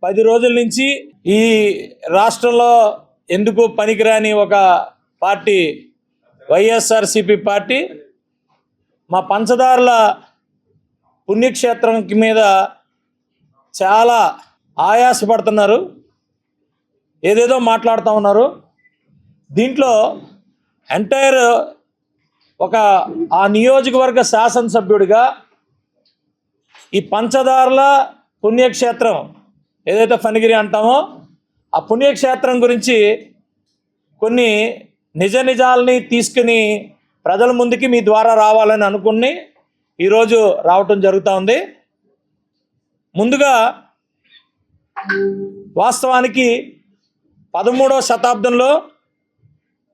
10 రోజుల నుంచి ఈ రాష్ట్రంలో ఎందుకు పనికిరాని ఒక పార్టీ వైఎస్ఆర్సీపీ పార్టీ మా పంచదారుల పుణ్యక్షేత్రం మీద చాలా ఆయాసపడుతున్నారు, ఏదేదో మాట్లాడుతూ ఉన్నారు. దీంట్లో ఎంటైర్ ఆ నియోజకవర్గ శాసనసభ్యుడిగా ఈ పంచదారుల పుణ్యక్షేత్రం ఏదైతే ఫణిగిరి అంటామో ఆ పుణ్యక్షేత్రం గురించి కొన్ని నిజాల్ని తీసుకుని ప్రజల ముందుకి మీ ద్వారా రావాలని అనుకుని ఈరోజు రావటం జరుగుతూ ఉంది. ముందుగా వాస్తవానికి 13వ శతాబ్దంలో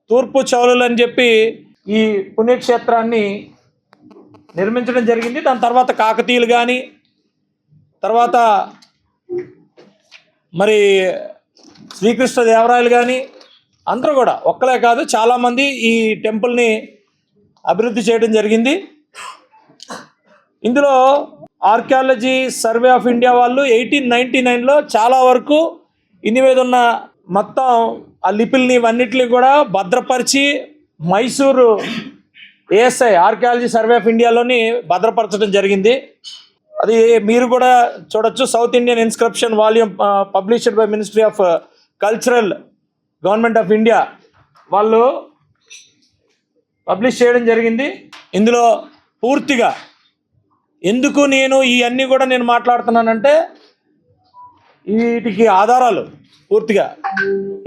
తూర్పు చౌలులు అని చెప్పి ఈ పుణ్యక్షేత్రాన్ని నిర్మించడం జరిగింది. దాని తర్వాత కాకతీయులు కానీ తర్వాత మరి శ్రీకృష్ణదేవరాయలు కానీ అందరూ కూడా ఒక్కలే కాదు చాలామంది ఈ టెంపుల్ని అభివృద్ధి చేయడం జరిగింది. ఇందులో ఆర్కియాలజీ సర్వే ఆఫ్ ఇండియా వాళ్ళు 1899లో చాలా వరకు ఇన్ని మీద ఉన్న మొత్తం ఆ లిపిల్ని ఇవన్నిటిని కూడా భద్రపరిచి Mysuru ASI archaeology survey of ఇండియాలోని భద్రపరచడం జరిగింది. అది మీరు కూడా చూడొచ్చు. South Indian inscription volume published by ministry of cultural government of India వాళ్ళు పబ్లిష్ చేయడం జరిగింది. ఇందులో పూర్తిగా ఎందుకు నేను ఇవన్నీ కూడా నేను మాట్లాడుతున్నానంటే వీటికి ఆధారాలు పూర్తిగా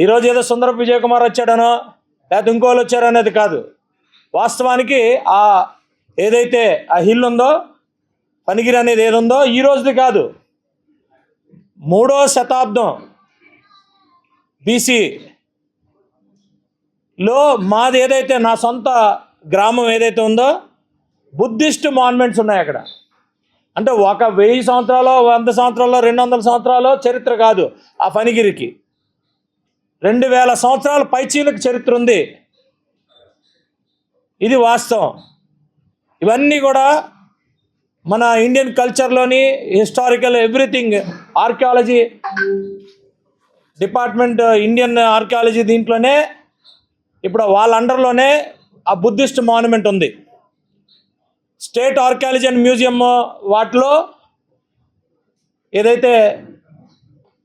ఈరోజు ఏదో సుందరపు విజయ్ కుమార్ వచ్చాడనో లేకపోతే ఇంకోళ్ళు వచ్చారనేది కాదు. వాస్తవానికి ఏదైతే ఆ హిల్ ఉందో ఫణిగిరి అనేది ఏదుందో ఈ రోజుది కాదు, 3వ శతాబ్దం BCలో మాది ఏదైతే నా సొంత గ్రామం ఏదైతే ఉందో బుద్ధిస్ట్ మాన్యుమెంట్స్ ఉన్నాయి అక్కడ. అంటే 1000 సంవత్సరాలు 100 సంవత్సరాలు 200 సంవత్సరాలు చరిత్ర కాదు. ఆ ఫణిగిరికి 2000 సంవత్సరాల పైచీలకు చరిత్ర ఉంది. ఇది వాస్తవం. ఇవన్నీ కూడా మన ఇండియన్ కల్చర్లోని historical everything archaeology department Indian archaeology దీంట్లోనే ఇప్పుడు వాళ్ళ అండర్లోనే ఆ బుద్ధిస్ట్ మాన్యుమెంట్ ఉంది. స్టేట్ ఆర్కియాలజీ అండ్ మ్యూజియం వాటిలో ఏదైతే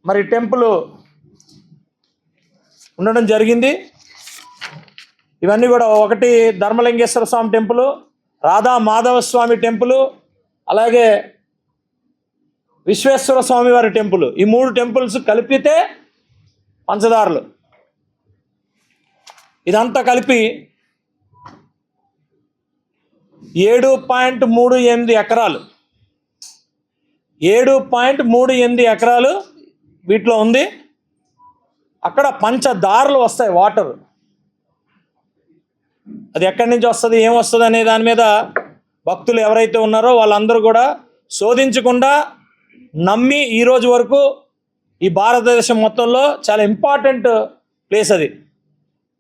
మరి టెంపుల్ ఉండడం జరిగింది. ఇవన్నీ కూడా ఒకటి ధర్మలింగేశ్వర స్వామి టెంపుల్, రాధా మాధవ స్వామి టెంపుల్, అలాగే విశ్వేశ్వర స్వామి వారి టెంపుల్. ఈ 3 టెంపుల్స్ కలిపితే పంచదారులు. ఇదంతా కలిపి 7.38 ఎకరాలు 7.38 ఎకరాలు వీటిలో ఉంది. అక్కడ పంచదారులు వస్తాయి వాటర్. అది ఎక్కడి నుంచి వస్తుంది ఏమొస్తుంది అనే దాని మీద భక్తులు ఎవరైతే ఉన్నారో వాళ్ళందరూ కూడా శోధించకుండా నమ్మి ఈరోజు వరకు ఈ భారతదేశం మొత్తంలో చాలా ఇంపార్టెంట్ ప్లేస్, అది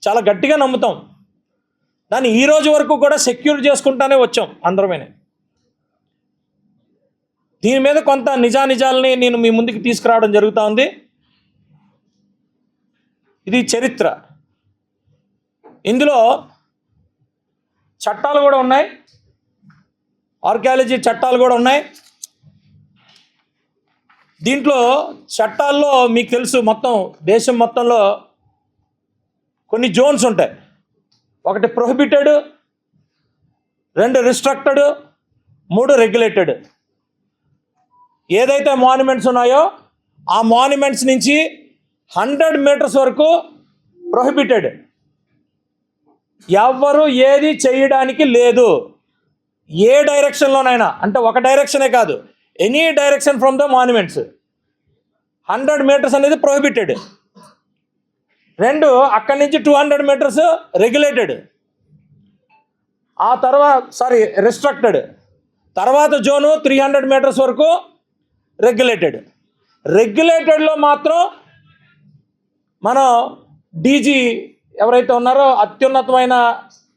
చాలా గట్టిగా నమ్ముతాం దాన్ని. ఈరోజు వరకు కూడా సెక్యూర్ చేసుకుంటానే వచ్చాం అందరమే. దీని మీద కొంత నిజాల్ని నేను మీ ముందుకు తీసుకురావడం జరుగుతూ ఉంది. ఇది చరిత్ర. ఇందులో చట్టాలు కూడా ఉన్నాయి, ఆర్కియాలజీ చట్టాలు కూడా ఉన్నాయి. దీంట్లో చట్టాల్లో మీకు తెలుసు మొత్తం దేశం మొత్తంలో కొన్ని జోన్స్ ఉంటాయి. 1 ప్రొహిబిటెడ్, 2 రిస్ట్రిక్టెడ్, 3 రెగ్యులేటెడ్. ఏదైతే మాన్యుమెంట్స్ ఉన్నాయో ఆ మాన్యుమెంట్స్ నుంచి 100 మీటర్స్ వరకు ప్రొహిబిటెడ్, ఎవ్వరు ఏది చేయడానికి లేదు. ఏ డైరెక్షన్లోనైనా, అంటే ఒక డైరెక్షనే కాదు, any direction from the monuments. 100 meters అనేది ప్రొహిబిటెడ్. 2 అక్కడి నుంచి 200 మీటర్స్ రెగ్యులేటెడ్. ఆ తర్వాత రిస్ట్రిక్టెడ్. తర్వాత జోను 300 మీటర్స్ వరకు రెగ్యులేటెడ్. రెగ్యులేటెడ్లో మాత్రం మనం డీజీ ఎవరైతే ఉన్నారో అత్యున్నతమైన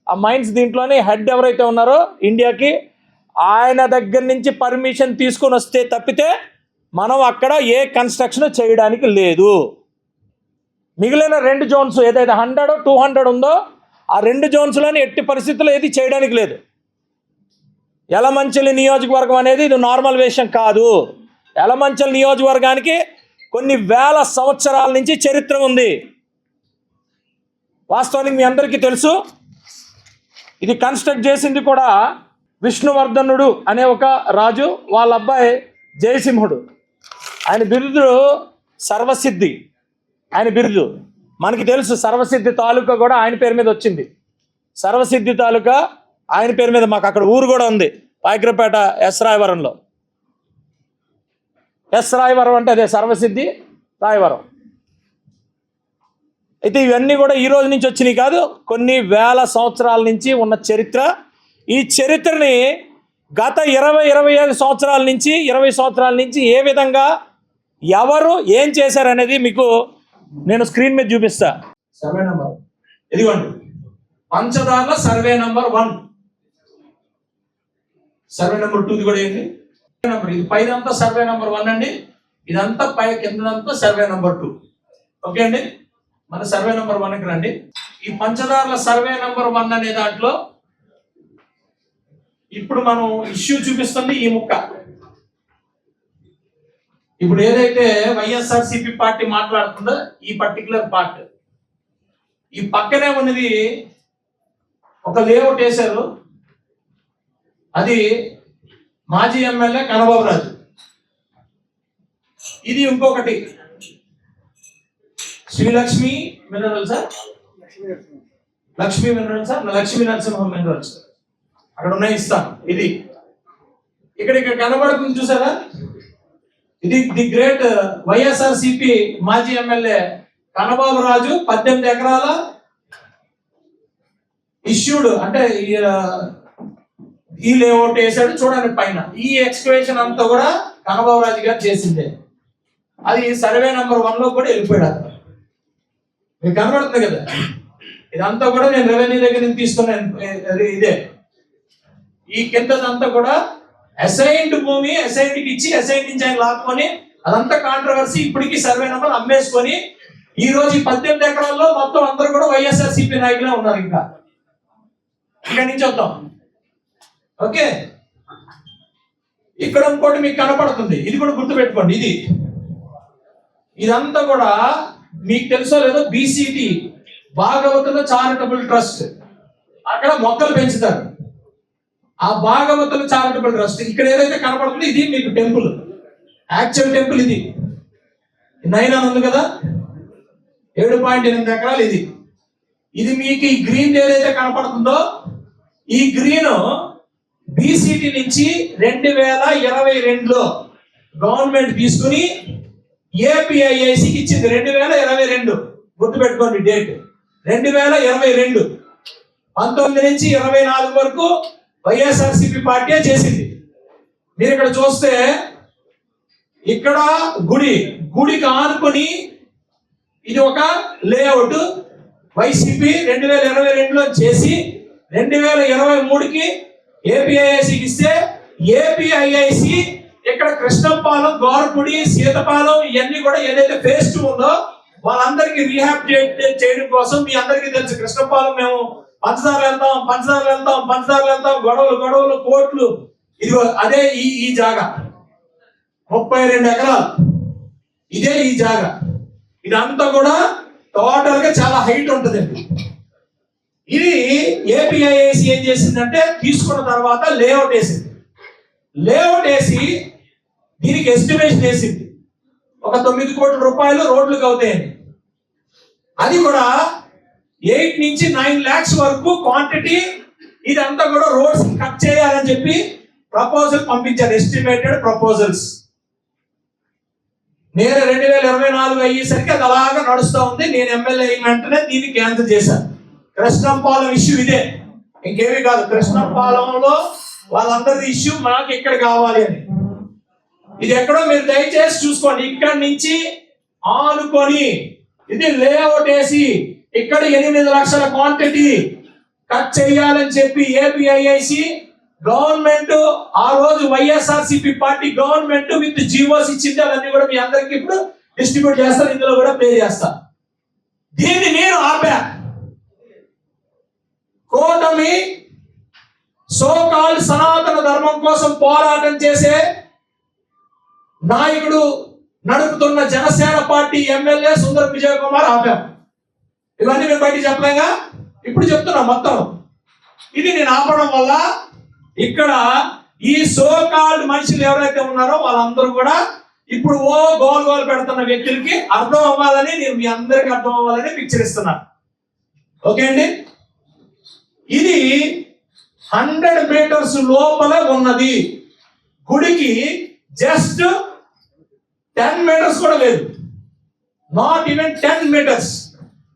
ఆ మైన్స్ దీంట్లోనే హెడ్ ఎవరైతే ఉన్నారో ఇండియాకి, ఆయన దగ్గర నుంచి పర్మిషన్ తీసుకొని వస్తే తప్పితే మనం అక్కడ ఏ కన్స్ట్రక్షన్ చేయడానికి లేదు. మిగిలిన 2 జోన్స్ ఏదైతే 100, 200 ఉందో ఆ 2 జోన్స్లోని ఎట్టి పరిస్థితుల్లో ఏది చేయడానికి లేదు. యలమంచిలి నియోజకవర్గం అనేది ఇది నార్మల్ విషయం కాదు. యలమంచిలి నియోజకవర్గానికి కొన్ని వేల సంవత్సరాల నుంచి చరిత్ర ఉంది. వాస్తవానికి మీ అందరికీ తెలుసు, ఇది కన్స్ట్రక్ట్ చేసింది కూడా విష్ణువర్ధనుడు అనే ఒక రాజు, వాళ్ళ అబ్బాయి జయసింహుడు. ఆయన బిరుదు సర్వసిద్ధి. ఆయన బిరుదు మనకి తెలుసు. సర్వసిద్ధి తాలూకా కూడా ఆయన పేరు మీద వచ్చింది. సర్వసిద్ధి తాలూకా ఆయన పేరు మీద. మాకు అక్కడ ఊరు కూడా ఉంది, పాయకరపేట ఎస్ రాయవరంలో. ఎస్ రాయవరం అంటే అదే సర్వసిద్ధి రాయవరం. అయితే ఇవన్నీ కూడా ఈ రోజు నుంచి వచ్చినాయి కాదు, కొన్ని వేల సంవత్సరాల నుంచి ఉన్న చరిత్ర. ఈ చరిత్రని గత 20-25 సంవత్సరాల నుంచి 20 సంవత్సరాల నుంచి ఏ విధంగా ఎవరు ఏం చేశారనేది మీకు నేను స్క్రీన్ మీద చూపిస్తా. సర్వే నెంబర్ ఇదిగోండి, Panchadarla survey number 1, survey number 2 కూడా ఏంటి నెంబర్. ఇది పైదంతా సర్వే నెంబర్ 1 అండి, ఇదంతా పై కిందంతా సర్వే నెంబర్ 2. ఓకే అండి, మన సర్వే నెంబర్ 1కి రండి. ఈ పంచదార్ల సర్వే నెంబర్ 1 అనే దాంట్లో ఇప్పుడు మనం ఇష్యూ చూపిస్తుంది ఈ ముక్క. ఇప్పుడు ఏదైతే వైఎస్ఆర్సీపీ పార్టీ మాట్లాడుతుందో ఈ పర్టికులర్ పార్ట్, ఈ పక్కనే ఉన్నది ఒక లేఅవుట్ వేశారు. అది మాజీ ఎమ్మెల్యే కనబాబు రాజు. ఇది ఇంకొకటి Srilakshmi mineral sir, Lakshmi mineral sir, Lakshmi Narasimha minerals అక్కడ ఉన్నాయి, ఇస్తాను. ఇది ఇక్కడ కనబడుతుంది చూసారా, ఇది ది గ్రేట్ వైఎస్ఆర్సీపీ మాజీ ఎమ్మెల్యే కనబాబు రాజు 18 ఎకరాల ఇష్యూడ్, అంటే ఈ లేఅవుట్ వేసాడు చూడండి పైన. ఈ ఎక్స్కవేషన్ అంతా కూడా కనబాబు రాజు గారు చేసిందే. అది సర్వే నెంబర్ 1లో కూడా వెళ్ళిపోయాడు. మీకు కనబడుతుంది కదా, ఇదంతా కూడా నేను రెవెన్యూ దగ్గర నుంచి తీసుకున్నాను. ఇదే ఈ కిందదంతా కూడా అసైన్డ్ భూమి, అసైన్డ్కి ఇచ్చి అసైన్డ్ నుంచి ఆయన లాక్కొని అదంతా కాంట్రవర్సీ. ఇప్పటికీ సర్వే నెంబర్ అమ్మేసుకొని ఈ రోజు ఈ 18 ఎకరాల్లో మొత్తం అందరూ కూడా వైఎస్ఆర్సీపీ నాయకులే ఉన్నారు. ఇంకా ఇక్కడి నుంచి వద్దాం. ఓకే, ఇక్కడ ఇంకోటి మీకు కనపడుతుంది, ఇది కూడా గుర్తుపెట్టుకోండి. ఇదంతా కూడా మీకు తెలుసో లేదో బీసీటీ భాగవతుల చారిటబుల్ ట్రస్ట్, అక్కడ మొక్కలు పెంచుతారు. ఆ భాగవతుల చారిటబుల్ ట్రస్ట్ ఇక్కడ ఏదైతే కనపడుతుందో ఇది మీకు టెంపుల్, యాక్చువల్ టెంపుల్. ఇది 9 అని ఉంది కదా, 7.8 ఎకరాలు. ఇది మీకు ఈ గ్రీన్ ఏదైతే కనపడుతుందో ఈ గ్రీన్ బీసీటీ నుంచి 2022లో గవర్నమెంట్ తీసుకుని ఏపీఐఐసికి ఇచ్చింది. 2022 గుర్తుపెట్టుకోండి డేట్, 2022. 19 నుంచి 24 వరకు వైఎస్ఆర్సీపీ పార్టీ చేసింది. మీరు ఇక్కడ చూస్తే ఇక్కడ గుడికి ఆనుకొని ఇది ఒక లేఅవుట్ వైసీపీ 2022లో చేసి 2023కి ఏపీఐఐసికి ఇస్తే ఏపీఐఐసి ఇక్కడ కృష్ణపాలెం, గోరపుడి, సీతపాలెం ఇవన్నీ కూడా ఏదైతే ఫేజ్ 2 ఉందో వాళ్ళందరికీ రీహాబిలిటేట్ చేయడం కోసం. మీ అందరికీ తెలుసు కృష్ణపాలెం మేము పంచదారలు వెళ్తాం, గొడవలు కోట్లు. ఇదిగో అదే ఈ జాగా 32 ఎకరాలు, ఇదే ఈ జాగా. ఇదంతా కూడా టోటల్ గా చాలా హైట్ ఉంటుందండి. ఇది ఏపీఐఐసి ఏం చేసిందంటే తీసుకున్న తర్వాత లేఅవుట్ వేసి దీనికి ఎస్టిమేషన్ వేసింది ఒక 9 కోట్ల రూపాయలు రోడ్లకు అవుతాయని. అది కూడా 8 నుంచి 9 lakhs వరకు క్వాంటిటీ. ఇదంతా కూడా రోడ్స్ కట్ చేయాలని చెప్పి ప్రపోజల్ పంపించారు, ఎస్టిమేటెడ్ ప్రపోజల్స్. నేను 2024 అయ్యేసరికి అది అలాగా నడుస్తూ ఉంది. నేను ఎమ్మెల్యే అయిన వెంటనే దీన్ని క్యాన్సిల్ చేశాను. కృష్ణపాలెం ఇష్యూ ఇదే, ఇంకేమీ కాదు. కృష్ణపాలెంలో వాళ్ళందరిది ఇష్యూ మాకు ఇక్కడ కావాలి అని. ఇది ఎక్కడో మీరు దయచేసి చూసుకోండి. ఇక్కడ నుంచి ఆనుకొని ఇది లేఅవుట్ వేసి ఇక్కడ 8 లక్షల క్వాంటిటీ కట్ చేయాలని చెప్పి ఏపీఐఐసి గవర్నమెంట్ ఆ రోజు YSRCP party government with GOs ఇచ్చింది. అవన్నీ కూడా మీ అందరికి ఇప్పుడు డిస్ట్రిబ్యూట్ చేస్తారు, ఇందులో కూడా పే చేస్తా. దీన్ని నేను ఆపా. కూటమి సోకాల్ సనాతన ధర్మం కోసం పోరాటం చేసే నాయకుడు నడుపుతున్న జనసేన పార్టీ ఎమ్మెల్యే సుందర విజయ్ కుమార్ ఆపాం. ఇవన్నీ మేము బయటికి చెప్పలేగా, ఇప్పుడు చెప్తున్నా మొత్తం. ఇది నేను ఆపడం వల్ల ఇక్కడ ఈ సోకాల్డ్ మనుషులు ఎవరైతే ఉన్నారో వాళ్ళందరూ కూడా ఇప్పుడు గోల్ పెడుతున్న వ్యక్తులకి అర్థం అవ్వాలని, నేను మీ అందరికి అర్థం అవ్వాలని పిక్చర్ ఇస్తున్నాను. ఓకే అండి, ఇది 100 మీటర్స్ లోపల ఉన్నది. గుడికి జస్ట్ 10 మీటర్స్ కూడా లేదు, నాట్ ఈవెన్ 10 మీటర్స్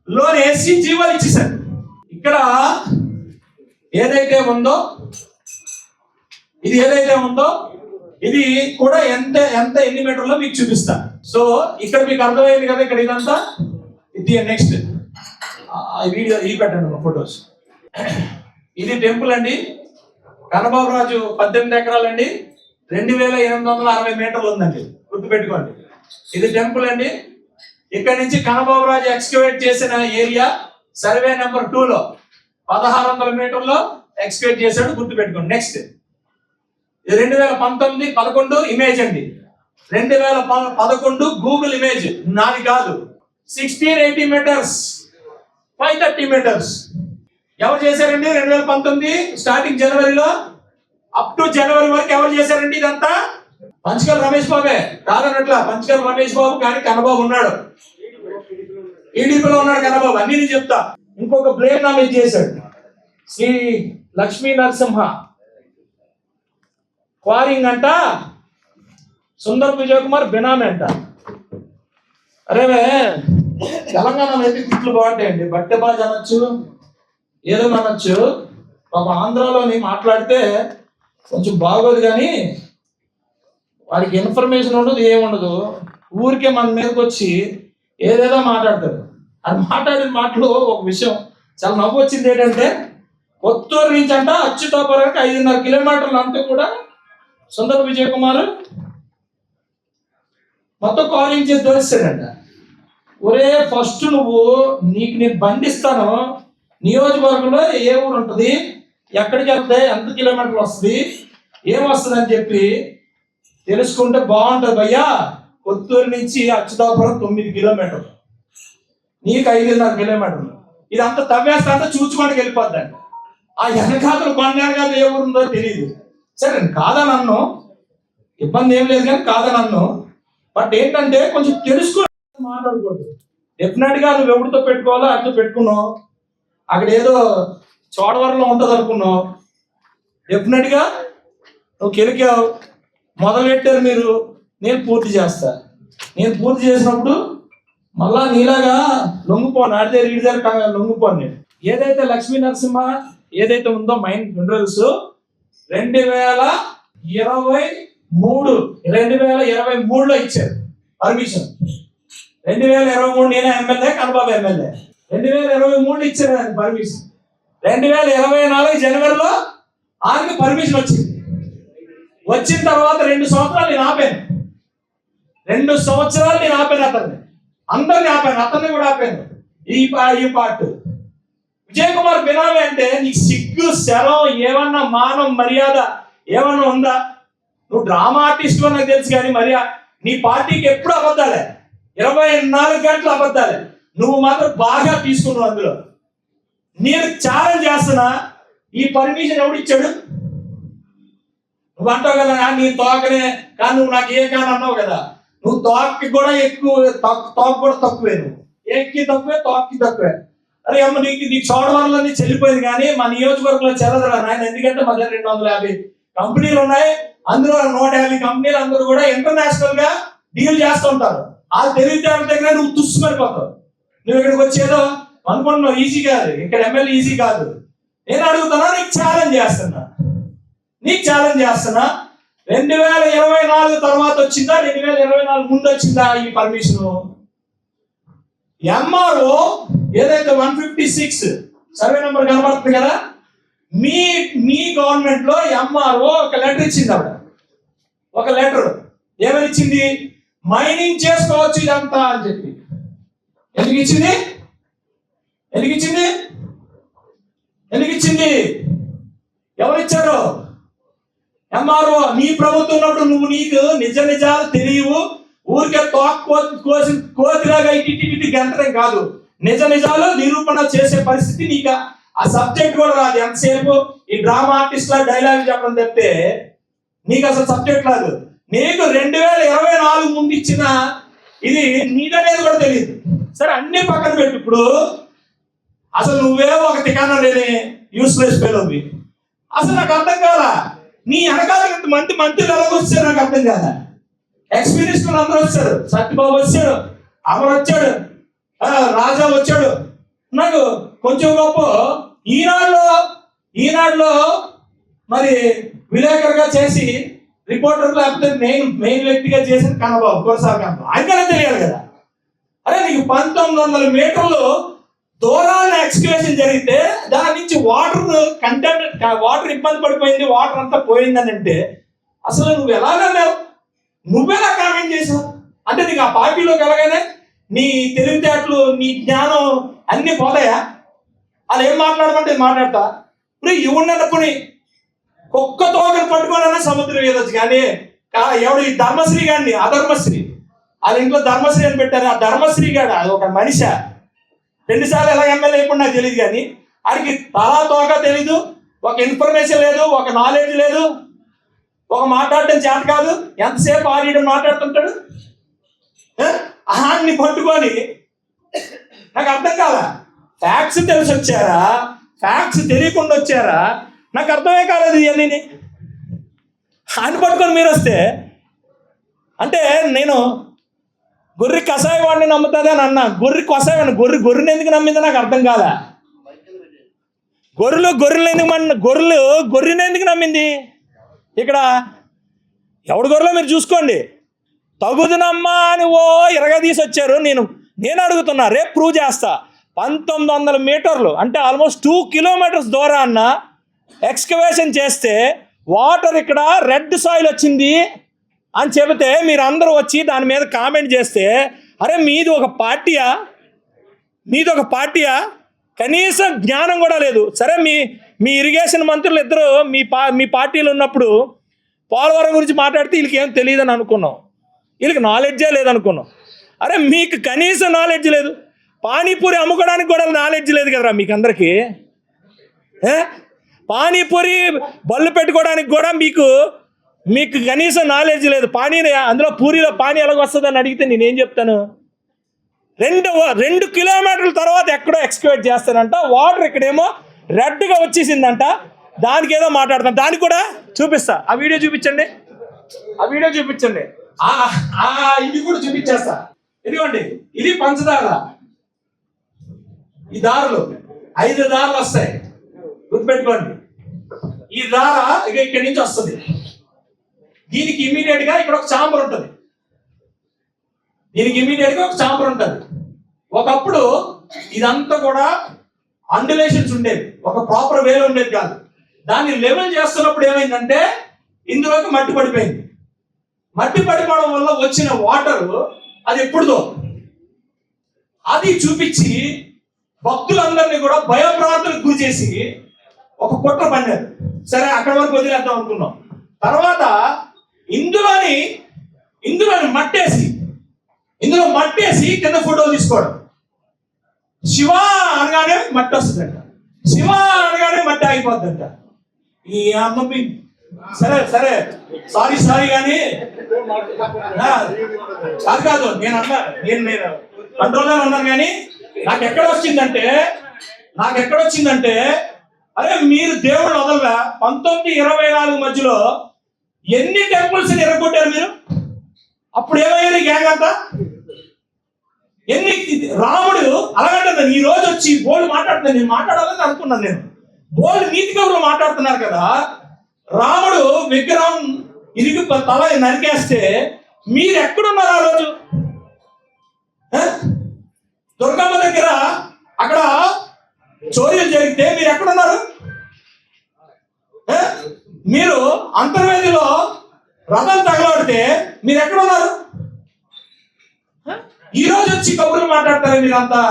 లో ఏసీ జీవాలు ఇచ్చేసారు. ఇక్కడ ఏదైతే ఉందో ఇది కూడా ఎన్ని మీటర్లో మీకు చూపిస్తా. సో ఇక్కడ మీకు అర్థమైంది కదా, ఇక్కడ ఇదంతా ఇది. నెక్స్ట్ వీడియో ఈ పెట్టండి ఫొటోస్. ఇది టెంపుల్ అండి, కన్నబాబు రాజు 18 ఎకరాలండి, 2860 మీటర్లు ఉందండి, గుర్తుపెట్టుకోండి. ఇది టెంపుల్ అండి. ఇక్కడ నుంచి కన్నబాబు రాజు ఎక్స్కవేట్ చేసిన ఏరియా సర్వే నెంబర్ 2లో 1600 మీటర్లో ఎక్స్కవేట్ చేశాడు, గుర్తుపెట్టుకోండి. నెక్స్ట్ 2019-11 ఇమేజ్ అండి, 2011 గూగుల్ ఇమేజ్, నాది కాదు. 1680 మీటర్స్, 530 మీటర్స్. ఎవరు చేశారండి 2019 స్టార్టింగ్ జనవరిలో అప్ టు జనవరి వరకు ఎవరు చేశారండి ఇదంతా? పంచకల్ రమేష్ బాబే కాదన్నట్ల. పంచకల్ రమేష్ బాబు కానీ కన్నబాబు ఉన్నాడు, ఈడీపీలో ఉన్నాడు కన్నబాబు, అన్ని నేను చెప్తా. ఇంకొక బ్లేమ్ నా మీద చేశాడు, శ్రీ లక్ష్మీ నరసింహ క్వారింగ్ అంట, సుందర్ విజయ్ కుమార్ బినామీ అంట. అరే తెలంగాణలో అయితే తిట్లు బాగుంటాయండి, బట్టె బాజ్ అనొచ్చు, ఏదో అనొచ్చు. పాప ఆంధ్రాలోని మాట్లాడితే కొంచెం బాగోదు, కానీ వాడికి ఇన్ఫర్మేషన్ ఉండదు, ఏముండదు. ఊరికే మన మీదకి వచ్చి ఏదేదో మాట్లాడతాడు. అది మాట్లాడిన మాటలు ఒక విషయం చాలా నవ్వు వచ్చింది. ఏంటంటే కొత్తూరు నుంచి అంట అచ్యుతాపురానికి 5.5 కిలోమీటర్లు అంతా కూడా సుందర్ విజయ్ కుమార్ మొత్తం కాలింగ్ చేసి తోలిస్తాడంట. ఒరే ఫస్ట్ నీకు నేను బండిస్తాను, నియోజకవర్గంలో ఏ ఊరు ఉంటుంది, ఎక్కడికి వెళ్తే ఎంత కిలోమీటర్లు వస్తుంది, ఏమొస్తుంది అని చెప్పి తెలుసుకుంటే బాగుంటుంది భయ్యా. కొత్తూరు నుంచి అచ్యుతాపురం 9 కిలోమీటర్లు, నీకు 5.5 కిలోమీటర్లు. ఇదంతా తవ్వేస్తా అంతా చూచుకోండి వెళ్ళిపోద్దండి. ఆ వెనకాతలు కొండెనకాతలు ఏ ఊరు ఉందో తెలియదు. సరే కాదనన్ను, ఇబ్బంది ఏం లేదు, కానీ కాదనన్ను. బట్ ఏంటంటే కొంచెం తెలుసుకో, మాట్లాడకూడదు. డెఫినెట్ గా నువ్వు ఎవరితో పెట్టుకోవాలో అట్లా పెట్టుకున్నావు. అక్కడ ఏదో చోడవరంలో ఉంటుంది అనుకున్నావు, డెఫినెట్ గా నువ్వు కెలికావు, మొదలు పెట్టారు మీరు. నేను పూర్తి చేస్తా. నేను పూర్తి చేసినప్పుడు మళ్ళా నీలాగా లొంగిపోను, ఆడితే రీడ్ దగ్గర లొంగిపోను నేను. ఏదైతే లక్ష్మీ నరసింహ ఏదైతే ఉందో మైన్ మినరల్స్ 2023లో ఇచ్చారు పర్మిషన్. 2023 నేనే ఎమ్మెల్యే, కన్నబాబు ఎమ్మెల్యే. 2023 ఇచ్చారు ఆయన పర్మిషన్. 2024 జనవరిలో ఆయనకి పర్మిషన్ వచ్చింది. వచ్చిన తర్వాత 2 సంవత్సరాలు నేను ఆపాను. 2 సంవత్సరాలు నేను ఆపాను అతన్ని, అందరిని ఆపాను, అతన్ని కూడా ఆపాను. ఈ పార్ట్ విజయ్ కుమార్ బినామీ అంటే నీకు సిగ్గు శరం ఏమన్నా మానం మర్యాద ఏమన్నా ఉందా? నువ్వు డ్రామా ఆర్టిస్ట్ నాకు తెలుసు, కానీ మర్యాద నీ పార్టీకి ఎప్పుడు అబద్ధాలే, 24 గంటలు అబద్ధాలే. నువ్వు మాత్రం బాగా తీసుకున్నావు అందులో. నేను ఛాలెంజ్ చేస్తున్నా, ఈ పర్మిషన్ ఎవడు ఇచ్చాడు? నువ్వు అంటావు కదా నీ తోకనే, కానీ నువ్వు నాకు ఏ కానీ అన్నావు కదా. నువ్వు తోకకి కూడా ఎక్కువ, తోక కూడా తక్కువే, నువ్వు ఏకి తక్కువే, తోకకి తక్కువే. అరే అమ్మ నీకు చోడవరంలో చెల్లిపోయింది, కానీ మా నియోజకవర్గంలో చెల్లదురా నాయన. ఎందుకంటే మా దగ్గర 250 కంపెనీలు ఉన్నాయి, అందులో 150 కంపెనీలు అందరూ కూడా ఇంటర్నేషనల్ గా డీల్ చేస్తుంటారు. ఆ తెలివితేటల దగ్గర నువ్వు తుస్సుమరిపోతావు. నువ్వు ఇక్కడికి వచ్చేదో అనుకుంటున్నావు ఈజీ కాదు, ఇక్కడ ఎమ్మెల్యే ఈజీ కాదు. నేను అడుగుతున్నా, నీకు ఛాలెంజ్ చేస్తున్నా. 2024 తర్వాత వచ్చిందా, 2024 ముందు వచ్చిందా ఈ పర్మిషన్? ఎంఆర్ఓ ఏదైతే 156 సర్వే నెంబర్ కనబడుతుంది కదా, మీ మీ గవర్నమెంట్ లో ఎంఆర్ఓ ఒక లెటర్ ఇచ్చింది. ఆవిడ ఒక లెటర్ ఏమని ఇచ్చింది? మైనింగ్ చేసుకోవచ్చు ఇదంతా అని చెప్పి. ఎందుకు ఇచ్చింది? ఎందుకు ఇచ్చింది? ఎందుకు ఇచ్చింది? ఎవరిచ్చారు? ఎంఆర్ఓ. నీ ప్రభుత్వం ఉన్నప్పుడు నువ్వు నీకు నిజాలు తెలియవు, ఊరికే కోసి కోతిలాగా ఇటు గంటడం కాదు, నిజాలు నిరూపణ చేసే పరిస్థితి నీకు ఆ సబ్జెక్ట్ కూడా రాదు. ఎంతసేపు ఈ డ్రామా ఆర్టిస్ట్ లా డైలాగ్ చెప్పడం తప్పితే నీకు అసలు సబ్జెక్ట్ రాదు. నీకు 2024 ముందు ఇచ్చిన ఇది నీదనేది కూడా తెలియదు. సరే అన్ని పక్కన పెట్టు. ఇప్పుడు అసలు నువ్వే ఒక తికానా లేని యూస్లెస్ ఫెలోవి. అసలు నాకు అర్థం కాదా నీ వెనకాల మంత్రులు ఎలాగ వచ్చారు నాకు అర్థం కాదా. ఎక్స్పీరియన్స్ అందరూ వచ్చారు. సత్యబాబు వచ్చాడు, అమర్ వచ్చాడు, రాజా వచ్చాడు. నాకు కొంచెం గొప్ప ఈనాడులో మరి విలేకరుగా చేసి రిపోర్టర్ లేకపోతే మెయిన్ వ్యక్తిగా చేసిన కన్నబాబు కొనసాగంతో ఆయనకనే తెలియాలి కదా. అరే నీకు 1900 మీటర్లు దూరాన్ని ఎక్స్కవేషన్ జరిగితే దాని నుంచి వాటర్ ఇబ్బంది పడిపోయింది, వాటర్ అంతా పోయిందని అంటే అసలు నువ్వు ఎలాగన్నావు? నువ్వెలా కామెంట్ చేసావు? అంటే నీకు ఆ పార్టీలోకి ఎలాగైనా నీ తెలివితేటలు నీ జ్ఞానం అన్నీ పోతాయా? వాళ్ళు ఏం మాట్లాడమంటే మాట్లాడతా. ఇప్పుడు ఇవ్వనప్పుడు కుక్క తోకను పట్టుకోనన్నా సముద్రం ఏదొచ్చు. కానీ ఎవడు ఈ ధర్మశ్రీ గారిని అధర్మశ్రీ వాళ్ళ ఇంట్లో ధర్మశ్రీ అని పెట్టారు. ఆ ధర్మశ్రీ గారు అది ఒక మనిషి. 2 సార్లు ఎలా ఎమ్మెల్యే అయిపోయి నాకు తెలియదు. కానీ వాడికి తలా తోక తెలీదు, ఒక ఇన్ఫర్మేషన్ లేదు, ఒక నాలెడ్జ్ లేదు, ఒక మాట్లాడటం చేత కాదు. ఎంతసేపు ఆడియడం మాట్లాడుతుంటాడు. ఆడిని పట్టుకొని నాకు అర్థం కాదా. ఫ్యాక్ట్స్ తెలిసి వచ్చారా, ఫ్యాక్ట్స్ తెలియకుండా వచ్చారా, నాకు అర్థమే కాలేదు. ఇవన్నీ ఆయన పట్టుకొని మీరు వస్తే అంటే నేను గొర్రె కషాయ వాడిని నమ్ముతుంది అని అన్నా. గొర్రె కషాయం గొర్రెని ఎందుకు నమ్మిందో నాకు అర్థం కాదా. గొర్రెని ఎందుకు నమ్మింది? ఇక్కడ ఎవడు గొర్రెలో మీరు చూసుకోండి. తగుదునమ్మా అని ఇరగా తీసి వచ్చారు. నేను అడుగుతున్నా, రేపు ప్రూవ్ చేస్తా. 1900 మీటర్లు అంటే ఆల్మోస్ట్ 2 కిలోమీటర్స్ దూరాన్న ఎక్స్కవేషన్ చేస్తే వాటర్ ఇక్కడ రెడ్ సాయిల్ వచ్చింది అని చెబితే మీరు అందరూ వచ్చి దాని మీద కామెంట్ చేస్తే అరే మీది ఒక పార్టీయా? కనీసం జ్ఞానం కూడా లేదు. సరే మీ ఇరిగేషన్ మంత్రులు ఇద్దరు మీ పార్టీలో ఉన్నప్పుడు పోలవరం గురించి మాట్లాడితే వీళ్ళకి ఏం తెలియదని అనుకున్నాం, వీళ్ళకి నాలెడ్జే లేదనుకున్నాం. అరే మీకు కనీసం నాలెడ్జ్ లేదు. పానీపూరి అమ్ముకోవడానికి కూడా నాలెడ్జ్ లేదు కదరా మీకు అందరికీ. పానీపూరి బళ్ళు పెట్టుకోవడానికి కూడా మీకు కనీసం నాలెడ్జ్ లేదు. అందులో పూరిలో పానీ ఎలాగ వస్తుందని అడిగితే నేనేం చెప్తాను? 2 కిలోమీటర్ల తర్వాత ఎక్కడో ఎక్స్కవేట్ చేస్తానంట. వాటర్ ఇక్కడేమో రెడ్గా వచ్చేసిందంట. దానికి ఏదో మాట్లాడతాను. దానికి కూడా చూపిస్తా. ఆ వీడియో చూపించండి. ఇది కూడా చూపించేస్తా. ఇదిగోండి, ఇది పంచదార. ఈ దారులు 5 దారులు వస్తాయి, గుర్తుపెట్టుకోండి. ఈ దార ఇక్కడి నుంచి వస్తుంది. దీనికి ఇమీడియట్ గా ఇక్కడ ఒక చాంబర్ ఉంటుంది. ఒకప్పుడు ఇదంతా కూడా అండులేషన్స్ ఉండేది, ఒక ప్రాపర్ వేలో ఉండేది కాదు. దాన్ని లెవెల్ చేస్తున్నప్పుడు ఏమైందంటే ఇందులోకి మట్టి పడిపోయింది. మట్టి పడిపోవడం వల్ల వచ్చిన వాటర్ అది ఎప్పుడుదో అది చూపించి భక్తులందరినీ కూడా భయభ్రాంతులకు గురి చేసి ఒక కుట్ర పన్నారు. సరే అక్కడి వరకు వదిలేద్దాం అనుకున్నాం. తర్వాత ఇందులోని మట్టేసి కింద ఫోటోలు తీసుకోవడం. శివ అనగానే మట్టి వస్తుందంట, శివ అనగానే మట్టి ఆగిపోద్దంట. ఈ అమ్మ సరే సారీ కానీ అది కాదు. నేను కంట్రోల్లో ఉన్నాను. కానీ నాకు ఎక్కడ వచ్చిందంటే అరే మీరు దేవుడు వదలవా. 1924 మధ్యలో ఎన్ని టెంపుల్స్ ఎరగొట్టారు మీరు? అప్పుడు ఏమయ్యారు గ్యాంగ్ అంతా? రాముడు అలాగంటే ఈ రోజు వచ్చి బోల్డ్ మాట్లాడుతున్నాను. నేను మాట్లాడాలని అనుకున్నాను. నేను బోల్డ్ నీతి కవులు మాట్లాడుతున్నారు కదా. రాముడు విగ్రహం ఇరిగి తల నరికేస్తే మీరు ఎక్కడున్నారు ఆ రోజు? దుర్గమ్మ దగ్గర అక్కడ చోరీలు జరిగితే మీరు ఎక్కడున్నారు? మీరు అంతర్వేదిలో రథం తగలబడితే మీరు ఎక్కడ ఉన్నారు? ఈ రోజు వచ్చి కబుర్లు మాట్లాడతారు మీరంతా.